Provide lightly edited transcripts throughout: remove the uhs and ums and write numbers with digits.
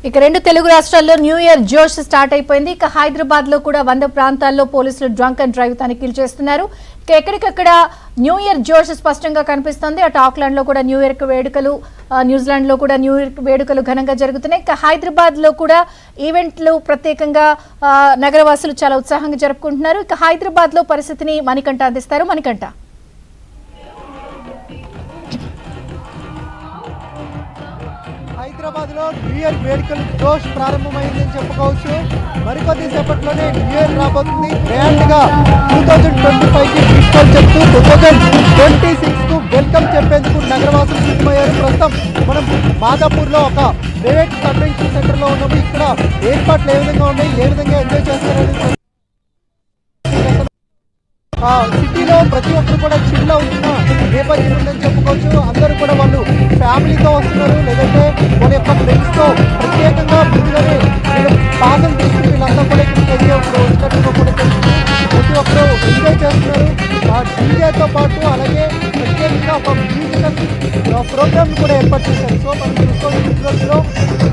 ఇక రెండు తెలుగు రాష్ట్రాల్లో న్యూ ఇయర్ జోష్ స్టార్ట్ అయిపోయింది. ఇక హైదరాబాద్ లో కూడా 100 ప్రాంతాల్లో పోలీసులు డ్రంక్ అండ్ డ్రైవ్ తనిఖీలు చేస్తున్నారు. ఇక ఎక్కడికక్కడ న్యూ ఇయర్ జోష్ స్పష్టంగా కనిపిస్తుంది. అటు ఆక్లాండ్ లో కూడా న్యూ ఇయర్ వేడుకలు, న్యూజిలాండ్ లో కూడా న్యూ ఇయర్ వేడుకలు ఘనంగా జరుగుతున్నాయి. ఇక హైదరాబాద్ లో కూడా ఈవెంట్లు ప్రత్యేకంగా నగరవాసులు చాలా ఉత్సాహంగా జరుపుకుంటున్నారు. ఇక హైదరాబాద్ లో పరిస్థితిని మణికంఠ అందిస్తారు. మణికంఠ, హైదరాబాద్ లో న్యూ ఇయర్ వేడుకలు జోష్ ప్రారంభమైందని చెప్పుకోవచ్చు. మరికొద్ది సేపట్లోనే న్యూ ఇయర్ రాబోతుంది. గ్రాండ్ గా 2025 కి ప్రిన్సిపల్ చెప్తూ 2026 కు వెల్కమ్ చెప్పేందుకు నగరవాసులు సిద్ధమయ్యారు. ప్రస్తుతం మనం మాదాపూర్ లో ఒక ప్రైవేట్ కన్వెన్షన్ సెంటర్ లో ఉన్నాము. ఇక్కడ ఏర్పాట్లు ఏ విధంగా ఉన్నాయి, ఏ విధంగా ఎంజాయ్ చేస్తారని సిటీలో ప్రతి ఒక్కరు కూడా చిల్ అవుతున్న నేపథ్యం ఉందని చెప్పుకోవచ్చు. అందరూ కూడా వాళ్ళు ఫ్యామిలీతో వస్తున్నారు, లేదంటే వాళ్ళ యొక్క ఫ్రెండ్స్తో ప్రత్యేకంగా ముందుగానే పాదం తీసుకుని వీళ్ళంతా కూడా ఇక్కడికి వచ్చినట్టుగా కూడా ప్రతి ఒక్కరు ఎంజాయ్ చేస్తున్నారు. డీజేతో పాటు అలాగే ప్రత్యేకంగా ఒక మ్యూజికల్ ప్రోగ్రామ్ కూడా ఏర్పాటు చేశారు. సో మనం చూసుకోవాల్సిన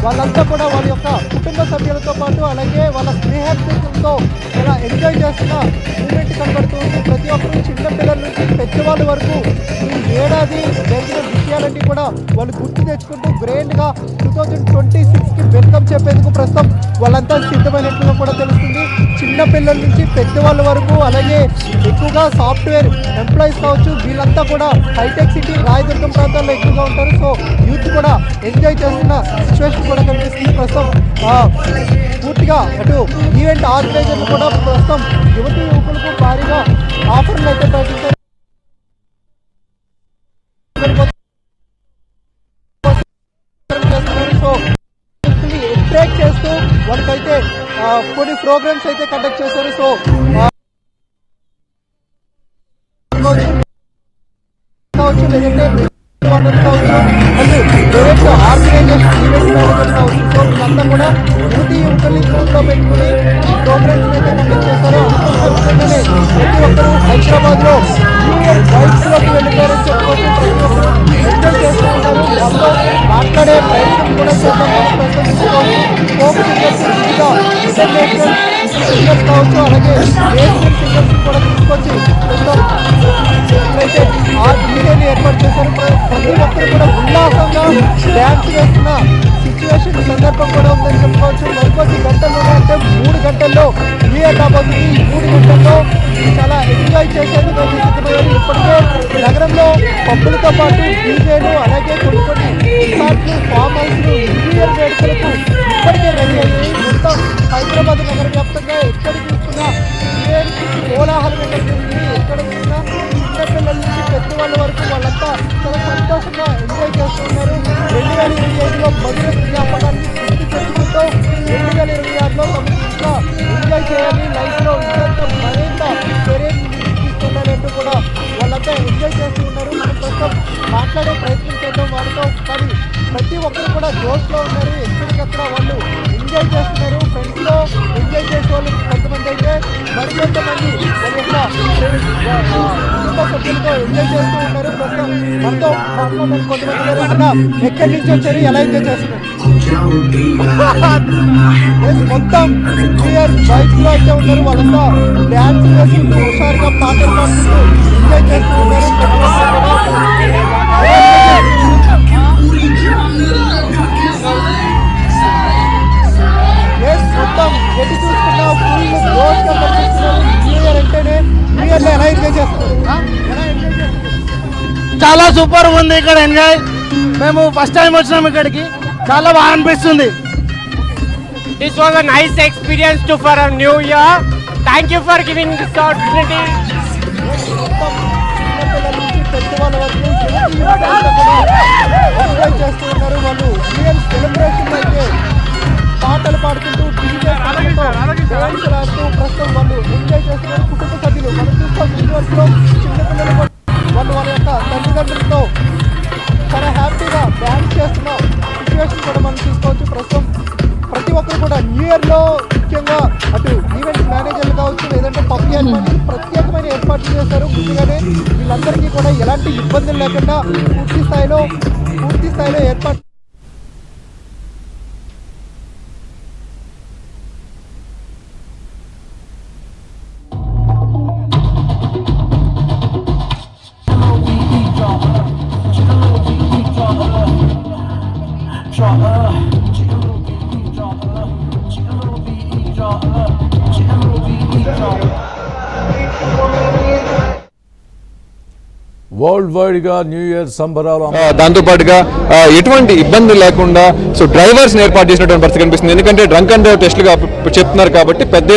వాళ్ళంతా కూడా వాళ్ళ యొక్క కుటుంబ సభ్యులతో పాటు అలాగే వాళ్ళ స్నేహితులతో ఇలా ఎంజాయ్ చేస్తున్న మూమెంట్ కనబడుతుంది. ప్రతి ఒక్కరు చిన్న పిల్లల నుంచి పెద్దవాళ్ళ వరకు ఈ ఏడాది జరిగిన విషయాలన్నీ కూడా వాళ్ళు గుర్తు తెచ్చుకుంటూ గ్రాండ్గా 2026కి వెల్కమ్ చెప్పేందుకు ప్రస్తుతం వాళ్ళంతా సిద్ధమైనట్లుగా కూడా తెలుస్తుంది. చిన్న పిల్లల నుంచి పెద్దవాళ్ళ వరకు అలాగే ఎక్కువగా సాఫ్ట్వేర్ ఎంప్లాయీస్ కావచ్చు, వీళ్ళంతా కూడా హైటెక్ సిటీ రాయదుర్గం ప్రాంతాల్లో ఎక్కువగా ఉంటారు. సో యూత్ కూడా ఎంజాయ్ చేస్తున్న సిచ్యువేషన్ కూడా కనిపిస్తుంది. ప్రస్తుతం పూర్తిగా అటు ఈవెంట్ ఆర్గనైజర్లు కూడా ప్రస్తుతం యువతీ యువకులకు భారీగా ఆఫర్లు అయితే ప్రకటించారు. సో అట్రాక్ట్ చేస్తూ వాళ్ళకైతే కొన్ని ప్రోగ్రామ్స్ అయితే కండక్ట్ చేశారు. సో కావచ్చు, లేదంటే డైరెక్ట్ ఆర్గనైజేషన్ ఈవెంట్ మేనేజర్ కావచ్చు. సో వీళ్ళంతా కూడా యువతీ యువకుల్ని గ్రూప్లో పెట్టుకుని ప్రోగ్రామ్స్ అయితే కండక్ట్ చేశారు. అనుకుంటున్నట్టుగానే ప్రతి ఒక్కరు హైదరాబాద్ లో న్యూ ఇయర్ వైబ్స్ లోకి వెళ్ళిపోయారని చెప్పుకోవచ్చు. ప్రతి ఒక్కరు ఎంజాయ్ చేస్తూ ఉంటారు. వాళ్ళతో మాట్లాడే ప్రయత్నం కూడా చేద్దాం. ఫోక్ సింగర్స్, ఇంటర్నేషనల్ సింగర్స్ కావచ్చు, అలాగే నేషనల్ సింగర్స్ కూడా తీసుకొచ్చి ఇక్కడైతే ఆ డీజేని ఏర్పాటు చేశారు. ప్రతి ఒక్కరు కూడా ఉల్లాసంగా డ్యాన్స్ చేస్తున్న సిచ్యువేషన్ సందర్భం కూడా ఉందని చెప్పుకోవచ్చు. మరికొద్ది గంటల్లో అంటే 3 గంటల్లో న్యూ ఇయర్ రాబోతుంది. ఈ 3 గంటల్లో చాలా ఎంజాయ్ చేసేందుకు సిద్ధమయ్యారు. ఇప్పటికే నగరంలో పబ్బులతో పాటు డీజేలు అలాగే కొన్ని రిసార్ట్లు, ఫామ్ హౌస్లు న్యూ ఇయర్ వేడుకలకు ఇప్పటికే రెడీ అయ్యాయి. మొత్తం హైదరాబాద్ నగర వ్యాప్తంగా ఎక్కడ చూసుకున్నా న్యూ ఇయర్ కోలాహలంగా జరిగింది. ఎక్కడ చూసినా చిన్నపిల్లల నుంచి పెద్దవాళ్ళ వరకు వాళ్ళంతా చాలా సంతోషంగా ఎంజాయ్ చేస్తున్నారు. 2025లో మధుర జ్ఞాపకాన్ని గుర్తు తెచ్చుకుంటూ 2026లో తమకు ఇంకా ఎంజాయ్ చేయాలి, లైఫ్లో ఇంకా మరింత కెరీర్ తీసుకెళ్ళాలంటూ కూడా వాళ్ళంతా ఎంజాయ్ చేస్తూ ఉన్నారు. మనం ప్రస్తుతం మాట్లాడే ప్రయత్నం చేద్దాం వాళ్ళతో. కానీ ప్రతి ఒక్కరు కూడా జోష్లో ఉన్నారు. ఎక్కడికక్కడ వాళ్ళు ఎంజాయ్ చేస్తున్నారు. ఫ్రెండ్స్లో ఎంజాయ్ చేసే వాళ్ళు కొంతమంది అయితే మరికొంతమంది వాళ్ళ యొక్క కుటుంబ సభ్యులతో ఎంజాయ్ చేస్తూ ఉన్నారు. ప్రస్తుతం మనతో మాట్లాడడానికి కొంతమంది అన్న ఎక్కడి నుంచి వచ్చారు, ఎలా ఎంజాయ్ చేస్తున్నారు? మొత్తం న్యూ ఇయర్ బైక్ లో అయితే ఉన్నారు. వాళ్ళంతా డ్యాన్స్ చేసుకుంటూ హుషారుగా పాటలు పాడుకుంటూ ఎంజాయ్ చేస్తూ ఉన్నారు. మొత్తం ఎటు చూసుకున్నా ఫుల్ జోష్ గా కనిపిస్తున్నారు. న్యూ ఇయర్ అంటేనే న్యూ ఇయర్ లో ఎలా ఎంజాయ్ చేస్తున్నారు? చాలా సూపర్ ఉంది ఇక్కడ ఎంజాయ్. మేము ఫస్ట్ టైం వచ్చినాము ఇక్కడికి, చాలా బాగా అనిపిస్తుంది. This was a nice experience to for a new year. Thank you for giving this opportunity. చిన్నపిల్లల నుంచి పెద్దవాళ్ళ వరకు ఎంజాయ్ చేస్తూ ఉన్నారు. వాళ్ళు న్యూ ఇయర్ సెలబ్రేషన్ అయితే పాటలు పాడుకుంటూ డీజే డాన్స్ ఆడుతూ ప్రస్తుతం వాళ్ళు ఎంజాయ్ చేస్తున్నారు. కుటుంబ సభ్యులు మనం చూస్తాం యూనివర్స్లో చిన్నపిల్లలు వాళ్ళు వాళ్ళ యొక్క తల్లిదండ్రులతో చాలా హ్యాపీగా డ్యాన్స్ చేస్తున్న సిచ్యువేషన్ కూడా మనం చూసుకోవచ్చు. ప్రస్తుతం ప్రతి ఒక్కరు కూడా న్యూ ఇయర్లో ముఖ్యంగా అటు ఈవెంట్ మేనేజర్లు కావచ్చు, లేదంటే పబ్ యజమానులు ప్రత్యేకమైన ఏర్పాట్లు చేశారు. ముందుగానే వీళ్ళందరికీ కూడా ఎలాంటి ఇబ్బందులు లేకుండా పూర్తి స్థాయిలో ఏర్పాటు వరల్డ్ వైడ్ గా న్యూ ఇయర్ సంబరాలు దాంతో పాటుగా ఎటువంటి ఇబ్బంది లేకుండా సో డ్రైవర్స్ ఏర్పాటు చేసినటువంటి పరిస్థితి కనిపిస్తుంది. ఎందుకంటే డ్రంక్ అండ్ డ్రైవ్ టెస్టులుగా చెప్తున్నారు కాబట్టి పెద్ద